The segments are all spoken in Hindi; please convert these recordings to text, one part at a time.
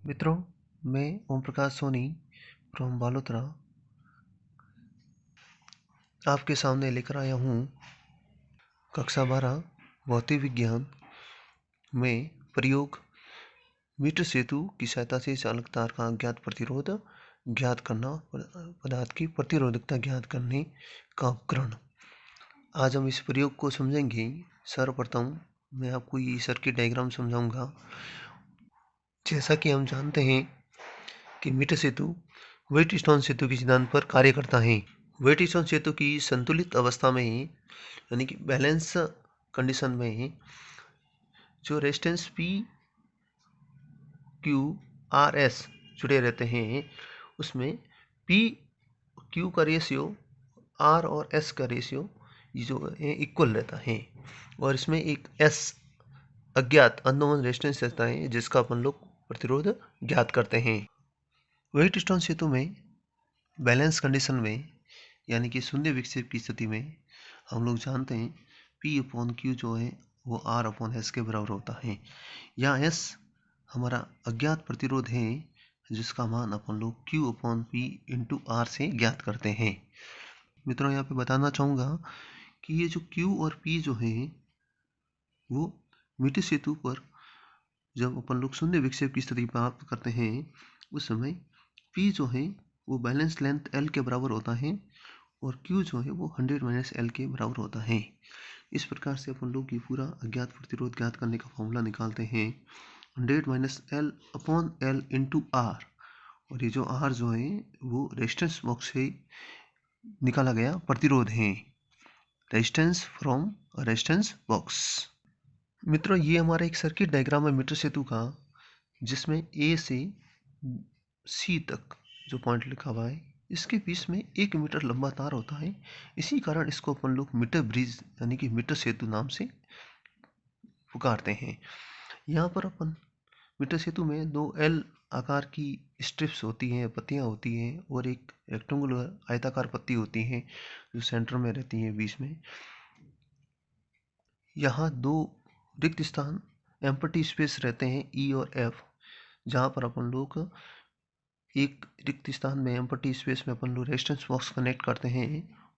मित्रों, मैं ओम प्रकाश सोनी फ्रॉम बालोतरा आपके सामने लेकर आया हूँ कक्षा 12 भौतिक विज्ञान में प्रयोग मीटर सेतु की सहायता से चालक तार का अज्ञात प्रतिरोध ज्ञात करना, पदार्थ की प्रतिरोधकता ज्ञात करने का उपकरण। आज हम इस प्रयोग को समझेंगे। सर्वप्रथम मैं आपको ये सर्किट डायग्राम समझाऊंगा। जैसा कि हम जानते हैं कि मीटर सेतु व्हीटस्टोन सेतु के सिद्धांत पर कार्य करता है। व्हीटस्टोन सेतु की संतुलित अवस्था में यानी कि बैलेंस कंडीशन में जो resistance P Q R S जुड़े रहते हैं, उसमें पी क्यू का रेशियो आर और एस का रेशियो जो है इक्वल रहता है, और इसमें एक एस अज्ञात अननोन रेजिस्टेंस रहता है जिसका अपन लोग प्रतिरोध ज्ञात करते हैं। व्हीटस्टोन सेतु में बैलेंस कंडीशन में यानी कि शून्य विक्षेप की स्थिति में हम लोग जानते हैं P/Q जो है वो R/S के बराबर होता है। यहाँ S हमारा अज्ञात प्रतिरोध है जिसका मान अपन लोग Q/P/R से ज्ञात करते हैं। मित्रों, यहाँ पे बताना चाहूँगा कि ये जो Q और P जो है वो मीटर सेतु पर जब अपन लोग शून्य विक्षेप की स्थिति प्राप्त करते हैं उस समय P जो है वो बैलेंस लेंथ L के बराबर होता है और Q जो है वो 100 - L के बराबर होता है। इस प्रकार से अपन लोग ये पूरा अज्ञात प्रतिरोध ज्ञात करने का फॉर्मूला निकालते हैं 100 - L/L × R, और ये जो R जो है वो रेजिस्टेंस बॉक्स से निकाला गया प्रतिरोध है, रेजिस्टेंस फ्रॉम रेजिस्टेंस बॉक्स। मित्रों, ये हमारा एक सर्किट डायग्राम है मीटर सेतु का, जिसमें ए से सी तक जो पॉइंट लिखा हुआ है इसके बीच में 1 मीटर लंबा तार होता है। इसी कारण इसको अपन लोग मीटर ब्रिज यानी कि मीटर सेतु नाम से पुकारते हैं। यहाँ पर अपन मीटर सेतु में 2 एल आकार की स्ट्रिप्स होती हैं, पत्तियाँ होती हैं, और एक रेक्टेंगुलर आयताकार पत्ती होती है जो सेंटर में रहती है बीच में। यहाँ 2 रिक्त स्थान एम्प्टी स्पेस रहते हैं ई और एफ, जहाँ पर अपन लोग एक रिक्त स्थान में एम्प्टी स्पेस में अपन लोग रेजिस्टेंस बॉक्स कनेक्ट करते हैं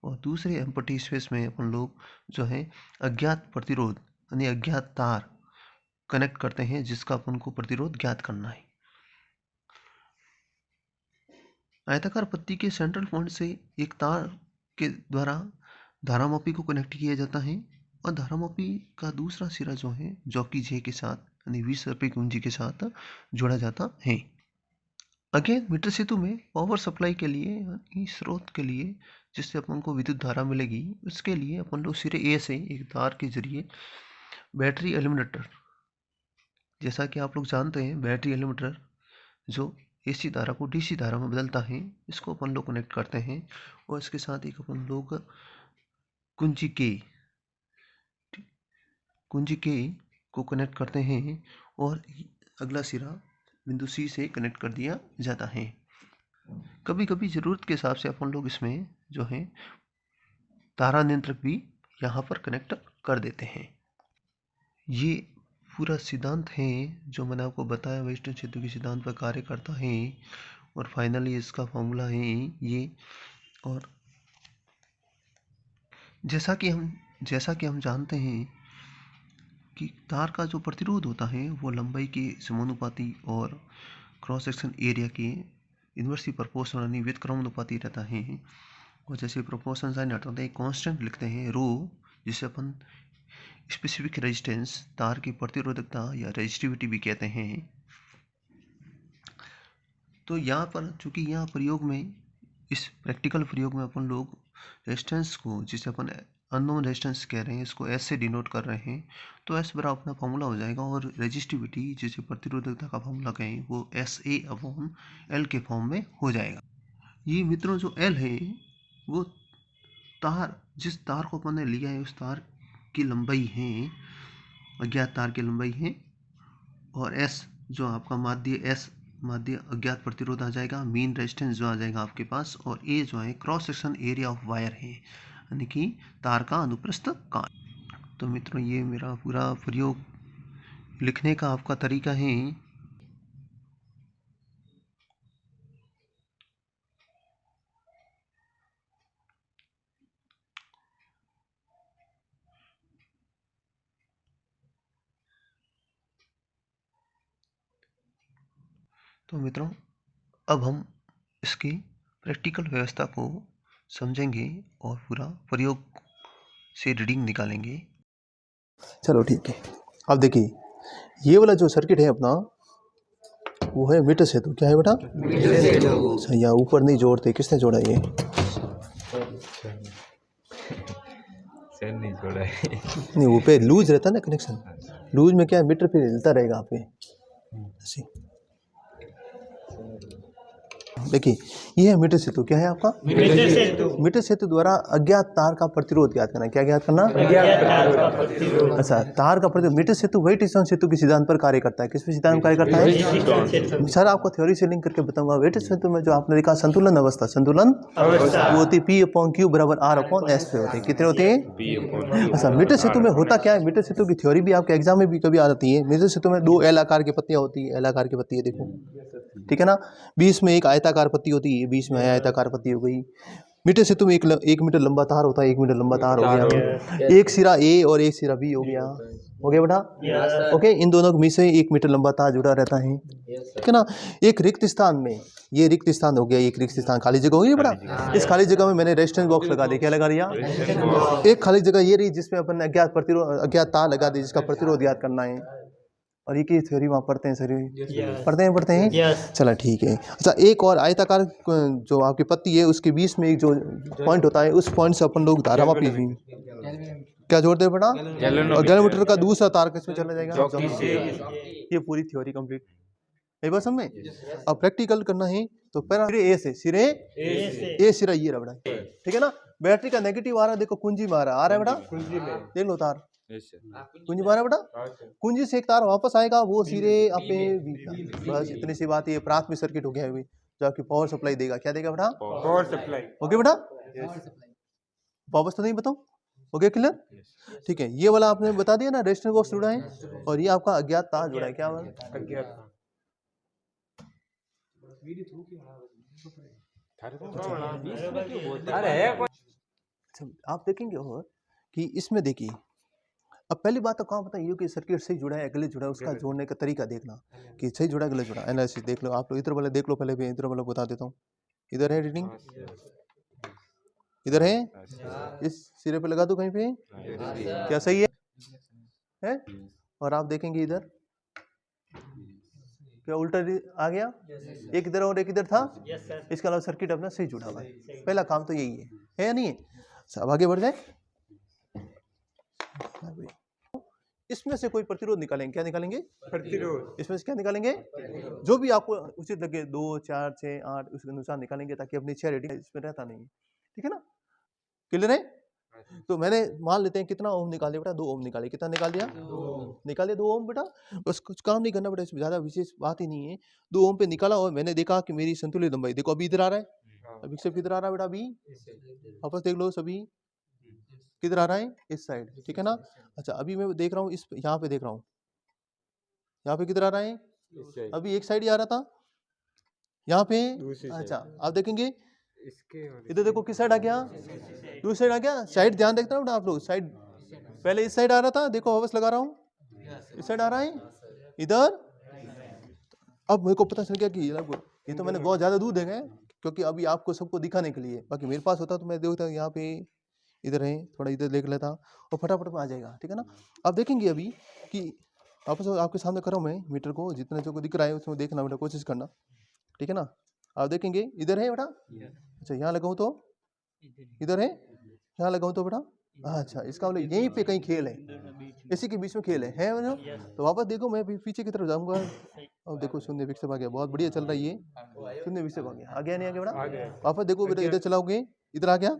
और दूसरे एम्प्टी स्पेस में अपन लोग जो है अज्ञात प्रतिरोध यानी अज्ञात तार कनेक्ट करते हैं जिसका अपन को प्रतिरोध ज्ञात करना है। आयताकार पत्ती के सेंट्रल पॉइंट से एक तार के द्वारा धारामापी को कनेक्ट किया जाता है और धारामापी का दूसरा सिरा जो है जॉकी जे के साथ यानी विसर्पी कुंजी के साथ जोड़ा जाता है। अगेन मीटर सेतु में पावर सप्लाई के लिए यानी स्रोत के लिए जिससे अपन को विद्युत धारा मिलेगी, उसके लिए अपन लोग सिरे ए से एक तार के जरिए बैटरी एलिमिनेटर, जैसा कि आप लोग जानते हैं बैटरी एलिमिनेटर जो एसी धारा को डीसी धारा में बदलता है, इसको अपन लोग कनेक्ट करते हैं और इसके साथ एक अपन लोग कुंजी के को कनेक्ट करते हैं और अगला सिरा बिंदु सी से कनेक्ट कर दिया जाता है। कभी कभी ज़रूरत के हिसाब से अपन लोग इसमें जो है तारा नियंत्रक भी यहाँ पर कनेक्ट कर देते हैं। ये पूरा सिद्धांत है जो मैंने आपको बताया व्हीटस्टोन सेतु के सिद्धांत पर कार्य करता है और फाइनली इसका फॉर्मूला है ये। और जैसा कि हम जानते हैं कि तार का जो प्रतिरोध होता है वो लंबाई के समानुपाती और क्रॉस सेक्शन एरिया के इन्वर्सली प्रोपोर्शनल यानी व्युत्क्रमानुपाती रहता है। और जैसे प्रोपोर्शन साइन हटाते हैं कांस्टेंट लिखते हैं रो, जिसे अपन स्पेसिफिक रेजिस्टेंस तार की प्रतिरोधकता या रेजिस्टिविटी भी कहते हैं। तो यहाँ पर चूंकि यहाँ प्रयोग में इस प्रैक्टिकल प्रयोग में अपन लोग रेजिस्टेंस को जिसे अपन अननोन रेजिस्टेंस कह रहे हैं इसको एस से डिनोट कर रहे हैं, तो एस बराबर अपना फॉर्मूला हो जाएगा और रेजिस्टिविटी जिसे प्रतिरोधकता का फॉर्मूला कहें वो SA/L के फॉर्म में हो जाएगा। ये मित्रों जो L है वो जिस तार को अपन ने लिया है उस तार की लंबाई है, अज्ञात तार की लंबाई है, और S जो आपका माध्य अज्ञात प्रतिरोध आ जाएगा, मीन रेजिस्टेंस जो आ जाएगा आपके पास, और A जो है cross section area of wire है यानी कि तार का अनुप्रस्थ काट। तो मित्रों, ये मेरा पूरा प्रयोग लिखने का आपका तरीका है। तो मित्रों, अब हम इसकी प्रैक्टिकल व्यवस्था को समझेंगे और पूरा प्रयोग से रीडिंग निकालेंगे। चलो ठीक है। अब देखिए, ये वाला जो सर्किट है अपना, वो है मीटर सेतु। क्या है बेटा? मीटर सेतु। अच्छा, यहाँ ऊपर नहीं जोड़ते, किसने जोड़ा ये? नहीं जोड़ा है। नहीं, वो पे लूज रहता है ना कनेक्शन। लूज में क्या है, मीटर फिर हिलता रहेगा आप पे ऐसे। देखिए, ये है मीटर सेतु। क्या है आपका? मीटर सेतु। मीटर सेतु द्वारा अज्ञात तार का प्रतिरोध ज्ञात करना। क्या ज्ञात करना? अच्छा, तार का प्रतिरोध। मीटर सेतु वेइट-स्टोन सेतु के सिद्धांत पर कार्य करता है। किस पे सिद्धांत पर कार्य करता है? सर आपको थ्योरी से लिंक करके बताऊंगा। वेइट सेतु में जो आपने देखा संतुलन अवस्था, संतुलन वो होती है P/Q = R/S पे होती है। कितने होते हैं? अच्छा, मीटर सेतु में होता क्या है? मीटर सेतु की थ्योरी भी आपके एग्जाम में भी कभी आ जाती है। मीटर सेतु में 2 एल आकार की पत्तियां होती है। एल आकार की पत्ती है, देखो, ठीक है ना। बीच में एक आयताकार पत्ती होती है, बीच में आयताकार पत्ती हो गई। मीटर सेतु में एक मीटर लंबा तार होता है। 1 मीटर लंबा तार हो गया। एक सिरा ए और एक सिरा बी हो गया। हो गया बेटा? ओके, इन दोनों के बीच से 1 मीटर लंबा तार जुड़ा रहता है, ठीक है ना। एक रिक्त स्थान में, ये रिक्त स्थान हो गया, एक रिक्त स्थान खाली जगह होगी बेटा। इस खाली जगह में मैंने रेजिस्टेंस बॉक्स लगा दिया। क्या लगा दिया? एक खाली जगह ये रही जिसमें अपन ने अज्ञात तार लगा दी, जिसका प्रतिरोध ज्ञात करना है। और ये की थ्योरी वहाँ पढ़ते हैं सर? पढ़ते हैं। चलो ठीक है। अच्छा, एक और आयताकार जो आपकी पत्ती है, उसके बीच में एक जो पॉइंट होता है, उस पॉइंट से अपन लोग धारा मापी थी। क्या जोड़ते हैं बेटा? और गैलोमीटर का दूसरा तार किसमें चला जाएगा? ये पूरी थ्योरी कंप्लीट है बस हमें। अब प्रैक्टिकल करना है तो पहले ए से, सिरे ए सिरा ये रहा बेटा, ठीक है ना। बैटरी का नेगेटिव आ रहा है, देखो कुंजी में आ रहा है बेटा, देख लो तार कुंजी मारा बेटा। कुंजी से एक तार वापस आएगा, वो सिरे अपे बस इतनी सी बात। ये प्राथमिक सर्किट हो गया है जो आपकी पावर सप्लाई देगा। क्या देगा बेटा? Power supply. ओके बेटा, वापस तो नहीं बताऊं? Okay, clear? ठीक है, ये वाला आपने बता दिया ना, रेजिस्टेंस बॉक्स जुड़ा है और ये आपका अज्ञात तार जुड़ा है। क्या अज्ञात? आप देखेंगे और कि इसमें देखिए, अब पहली बात तो कहाँ बताइए कि सर्किट सही जुड़ा है गलत जुड़ा है, उसका जोड़ने का तरीका देखना कि सही जुड़ा है गलत जुड़ा। एनालिसिस देख लो आप लोग। इधर वाले देख लो पहले भी, इधर वाले बता देता हूँ। इधर है रीडिंग, इधर है, इस सिरे पे लगा दो कहीं पे। क्या सही है? और आप देखेंगे इधर क्या उल्टा आ गया? एक इधर और एक इधर था। इसके अलावा सर्किट अपना सही जुड़ा हुआ है। पहला काम तो यही है या नहीं है? अब आगे बढ़ जाए। इसमें से कोई प्रतिरोध निकालेंगे। क्या निकालेंगे? प्रतिरोध। इसमें से क्या निकालेंगे? जो भी आपको उचित लगे, 2, 4, 6, 8 उसके अनुसार निकालेंगे, ताकि अपनी 6 रेटिंग इसमें रहता नहीं, ठीक है ना। क्लियर है? तो मैंने मान लेते हैं कितना ओम निकाल दिया बेटा? 2 ओम निकाले। कितना निकाल दिया? निकाल दिया 2 ओम बेटा। बस कुछ काम नहीं करना बेटा, इसमें ज्यादा विशेष बात ही नहीं है। 2 ओम पे निकाला और मैंने देखा कि मेरी संतुलित लंबाई, देखो अभी इधर आ रहा है, अभी से इधर आ रहा है बेटा। अभी वापस देख लो, सभी किधर आ रहा है? इस साइड, ठीक है ना। अच्छा, अभी मैं देख रहा हूँ इस यहाँ पे देख रहा हूँ, यहाँ पे किधर आ रहा है? अभी एक साइड ही आ रहा था, यहाँ पे। अच्छा, आप देखेंगे इधर देखो किस साइड आ गया? दूसरी साइड आ गया। साइड ध्यान देखते ना आप लोग। साइड पहले इस साइड आ रहा था, देखो वापस लगा रहा हूँ, इस साइड आ रहा है इधर। अब मेरे को पता चल गया कि ये तो मैंने बहुत ज्यादा दूर देखा है, क्योंकि अभी आपको सबको दिखाने के लिए। बाकी मेरे पास होता तो मैं देखता यहाँ पे इधर है, थोड़ा इधर देख लेता और फटाफट में आ जाएगा, ठीक है ना। आप देखेंगे अभी कि वापस आपके सामने कर रहा हूँ मैं मीटर को, जितने जो दिख रहा है उसमें देखना बेटा, कोशिश करना, ठीक है ना। आप देखेंगे इधर है बेटा। अच्छा, यहाँ लगाऊँ तो इधर है, यहाँ लगाऊँ तो बेटा। अच्छा, इसका मतलब यहीं पे कहीं खेल है, इसी के बीच में खेल है ना। तो वापस देखो, मैं पीछे की तरफ जाऊंगा। अब देखो शून्य विक्षेप आ गया, बहुत बढ़िया चल रहा है ये। शून्य विक्षेप आ गया, आ गया नहीं आ गया बेटा? वापस देखो बेटा, इधर चलाओगे, इधर आ गया,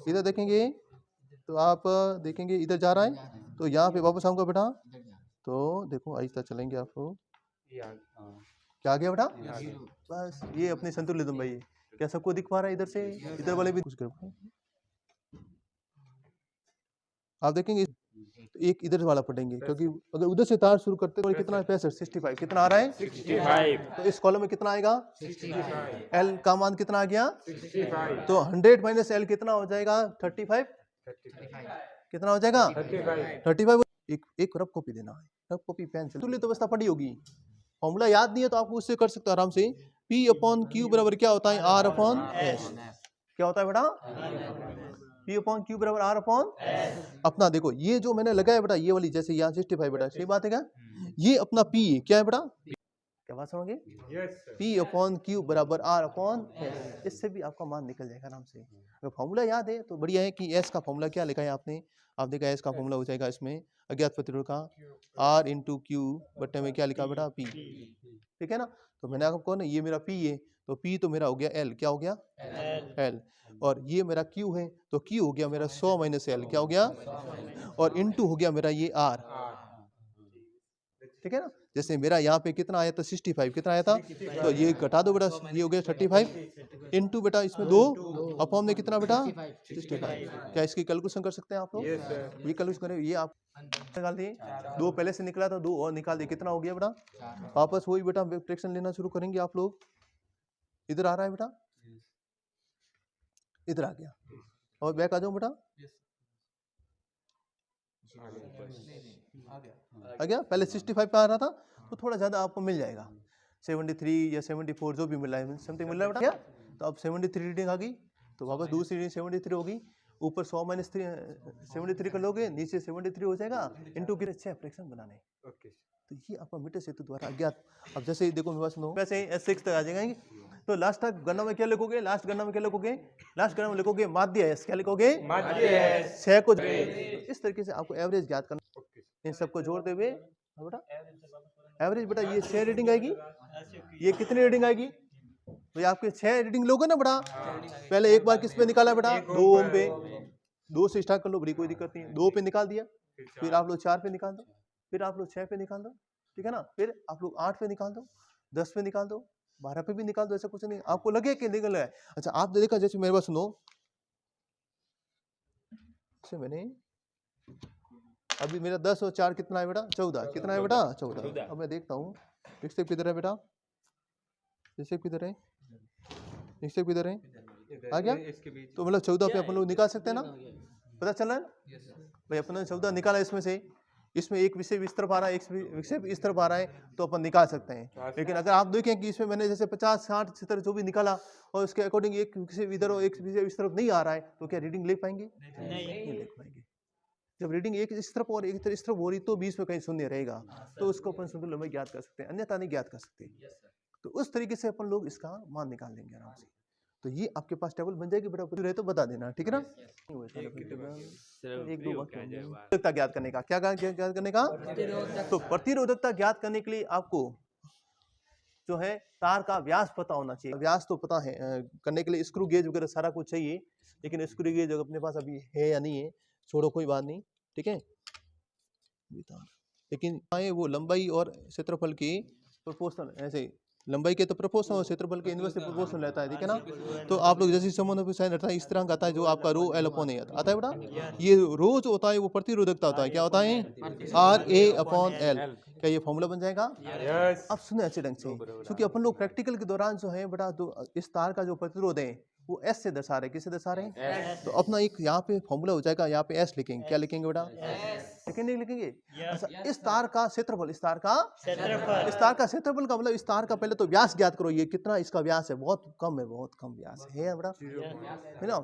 इधर देखेंगे तो आप देखेंगे इधर जा रहा है, तो यहाँ पे वापस आऊंगा बेटा। तो देखो आहिस्ता चलेंगे आप लोग। क्या आ गया बेटा? बस ये अपनी संतुलित लंबाई है। क्या सबको दिख पा रहा है? इधर से इधर वाले भी कुछ कर, आप देखेंगे एक इधर वाला पढ़ेंगे, क्योंकि अगर उधर से तार शुरू करते तो कितना है? 65, 65 कितना आ रहा है? 65। तो इस कॉलम में कितना आएगा? 65। एल का मान कितना आ गया? 65। तो 100 माइनस एल कितना हो जाएगा? 35। कितना हो जाएगा? 35। एक रफ कॉपी देना है, रफ कॉपी पेन से। संतुलित अवस्था पढ़ी होगी फॉर्मूला याद नहीं है तो आपको उससे कर सकते हो आराम से। P अपॉन Q बराबर क्या होता है, R अपॉन S। क्या होता है बेटा, P अपॉन Q बराबर R अपॉन। अपना देखो ये जो मैंने लगाया बेटा, ये वाली जैसे यहाँ 65 बेटा, सही बात है क्या, ये अपना P क्या है बेटा, क्या बात समझोगे, P अपॉन Q बराबर R अपॉन S। इससे भी आपका मान निकल जाएगा आराम से। अगर फॉर्मूला याद है तो बढ़िया है कि S का फॉर्मूला क्या लिखा है आपने, आप देखा S का फॉर्मूला हो जाएगा इसमें अज्ञात प्रतिरोध का R इंटू Q बट्टे में क्या लिखा बेटा P, ठीक है ना। तो मैंने आपको कहा ना ये मेरा P है तो P तो मेरा हो गया L, क्या हो गया L, और ये मेरा Q है तो Q हो गया मेरा 100 माइनस L, क्या हो गया, और इंटू हो गया मेरा ये R, ठीक है ना। जैसे मेरा यहाँ पे कितना आया था 65, कितना आया था, तो ये घटा दो बेटा, ये हो गया 35 इंटू बेटा इसमें 2 अपॉन में कितना बेटा 65। क्या इसकी कैलकुलेशन कर सकते हैं आप लोग, ये कैलकुलेशन करें, ये आप निकाल दिए, 2 पहले से निकला था 2 और निकाल दिए, कितना हो गया बेटा, वापस वही बेटा फ्रैक्शन लेना शुरू करेंगे आप लोग। इधर आ रहा है बेटा, इधर आ गया, और बैक आ जाओ बेटा, आ गया, पहले 65 पे आ रहा था तो थोड़ा ज्यादा आपको मिल जाएगा, 73 या 74 जो भी मिल रहा है समथिंग मिल रहा है बेटा। तो अब 73 रीडिंग आ गई तो वापस दूसरी रीडिंग 73 होगी, ऊपर 100 माइनस 73 कर लोगे, नीचे 73 हो जाएगा, इंटू के 6 फ्रैक्शन बनाने। तो ये आपका मीटर सेतु द्वारा अज्ञात। अब जैसे देखो मेरे पास नो वैसे S6 तक आ जाएंगे, तो लास्ट तक गणना में क्या लिखोगे, लास्ट गणना में क्या लिखोगे, लास्ट गणना में लिखोगे माध्य S, क्या लिखोगे माध्य S, 6 को। तो इस तरीके से आपको एवरेज ज्ञात करना, इन सबको जोड़ते हुए बेटा एवरेज बेटा ये 6 रीडिंग आएगी, ये कितनी रीडिंग आएगी, तो ये आपके 6 रीडिंग लोगे ना बेटा। पहले एक बार किस पे निकाला बेटा, 2 ओम पे, 2 से स्टार्ट कर लो, बड़ी कोई दिक्कत नहीं है, 2 पे निकाल दिया, फिर आप लोग 4 पे निकाल दो, फिर आप लोग 6 पे निकाल दो, ठीक है ना, फिर आप लोग 8 पे निकाल दो, 10 पे निकाल दो, 12 पे भी निकाल दो, ऐसा कुछ नहीं आपको लगे कि निकल रहा है। अच्छा आपने देखा जैसे मेरे पास सुनो, मैंने अभी मेरा 10 और 4 कितना है बेटा 14, कितना है बेटा 14। अब मैं देखता हूँ इससे किधर है बेटा, इससे किधर है, इससे किधर है, आ गया, तो मतलब 14 पे अपन लोग निकाल सकते हैं ना, पता चल रहा है भाई, अपन ने 14 निकाला इसमें से, इसमें एक विषय इस तरफ आ रहा है, एक विषय इस तरफ आ रहा है, तो अपन निकाल सकते हैं। लेकिन अगर आप देखें कि इसमें मैंने जैसे 50 60 70 जो भी निकाला और उसके अकॉर्डिंग एक विषय इधर और एक विषय इस तरफ नहीं आ रहा है, तो क्या रीडिंग लिख पाएंगे, नहीं लिख पाएंगे। जब रीडिंग एक इस तरफ और एक इस तरफ हो रही तो बीच में कहीं शून्य रहेगा, तो उसको अपन शून्य लंबाई ज्ञात कर सकते हैं, अन्यथा नहीं ज्ञात कर सकते। तो उस तरीके से अपन लोग इसका मान निकाल लेंगे आराम से। तो ये आपके पास टेबल बन जाएगी बेटा, कुछ रहे तो बता देना, ठीक है ना। एक दो प्रतिरोधकता ज्ञात करने का, क्या ज्ञात करने का, तो प्रतिरोधकता ज्ञात करने के लिए आपको जो है तार का व्यास पता होना चाहिए। व्यास तो पता है करने के लिए स्क्रू गेज वगैरह सारा कुछ चाहिए, लेकिन स्क्रू गेज अपने पास अभी है या नहीं है छोड़ो कोई बात नहीं, ठीक है। लेकिन वो लंबाई और क्षेत्रफल की प्रोपोर्शनल, ऐसे लंबाई के तो प्रोपोर्शनल और क्षेत्रफल के इनवर्स प्रोपोर्शनल रहता है, ठीक है ना। तो आप लोग जैसे संबंध साइन रहता है इस तरह का आता है, जो आपका रो L अपॉन A आता है बेटा। ये रो जो होता है वो प्रतिरोधकता होता है, क्या होता है RA अपॉन L। क्या ये फॉर्मूला बन जाएगा, अब सुने अच्छे ढंग से, क्योंकि अपन लोग प्रैक्टिकल के दौरान जो है बेटा इस तार का जो प्रतिरोध है वो S से दर्शा रहे, किससे दर्शा रहे हैं, तो अपना एक यहाँ पे फॉर्मूला हो जाएगा, यहाँ पे S लिखेंगे, क्या लिखेंगे बेटा, लेकिन नहीं लिखेंगे। अच्छा इस तार का क्षेत्रफल, इस तार का क्षेत्रफल का मतलब इस तार का पहले तो व्यास ज्ञात करो, ये कितना इसका व्यास है, बहुत कम है, बहुत कम व्यास है बेटा, है ना।